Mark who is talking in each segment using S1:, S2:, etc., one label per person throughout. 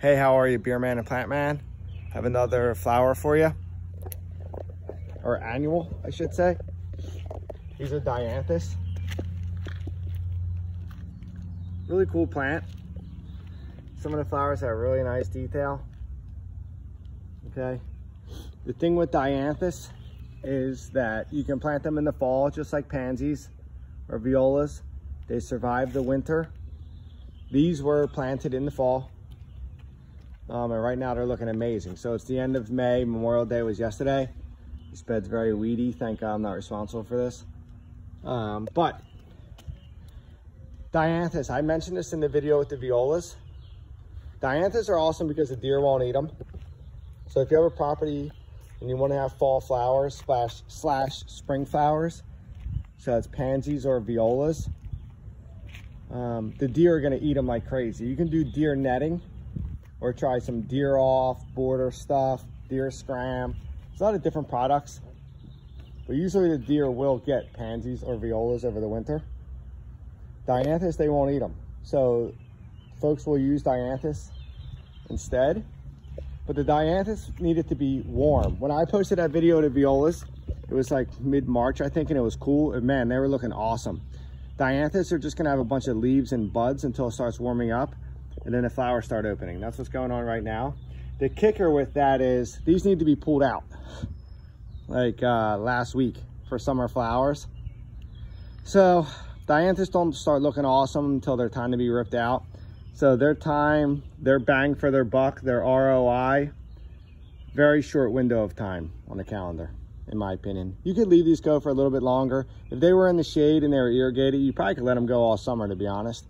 S1: Hey, how are you, Beer Man and Plant Man? Have another flower for you, or annual, I should say. These are Dianthus. Really cool plant. Some of the flowers have really nice detail. Okay. The thing with Dianthus is that you can plant them in the fall, just like pansies or violas. They survive the winter. These were planted in the fall. And right now they're looking amazing. So it's the end of May. Memorial Day was yesterday. This bed's very weedy. Thank God I'm not responsible for this. But Dianthus, I mentioned this in the video with the violas. Dianthus are awesome because the deer won't eat them. So if you have a property and you want to have fall flowers slash spring flowers, so it's pansies or violas, the deer are going to eat them like crazy. You can do deer netting or try some deer off, border stuff, deer scram. There's a lot of different products, but usually the deer will get pansies or violas over the winter. Dianthus, they won't eat them. So folks will use Dianthus instead, but the Dianthus needed to be warm. When I posted that video of the violas, it was like mid-March, I think, and it was cool. And man, they were looking awesome. Dianthus are just gonna have a bunch of leaves and buds until it starts warming up, and then the flowers start opening. That's what's going on right now. The kicker with that is these need to be pulled out like last week for summer flowers. So Dianthus don't start looking awesome until they're time to be ripped out. So their time, their bang for their buck, their ROI, very short window of time on the calendar, in my opinion. You could leave these go for a little bit longer. If they were in the shade and they were irrigated, you probably could let them go all summer, to be honest.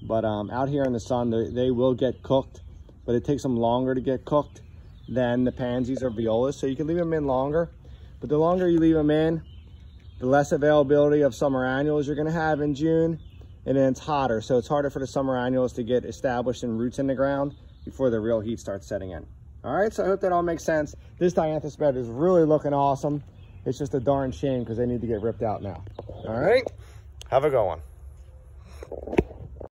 S1: But out here in the sun, they will get cooked, but it takes them longer to get cooked than the pansies or violas. So you can leave them in longer, but the longer you leave them in, the less availability of summer annuals you're gonna have in June, and then it's hotter. So it's harder for the summer annuals to get established and roots in the ground before the real heat starts setting in. All right, so I hope that all makes sense. This Dianthus bed is really looking awesome. It's just a darn shame because they need to get ripped out now. All right, have a good one.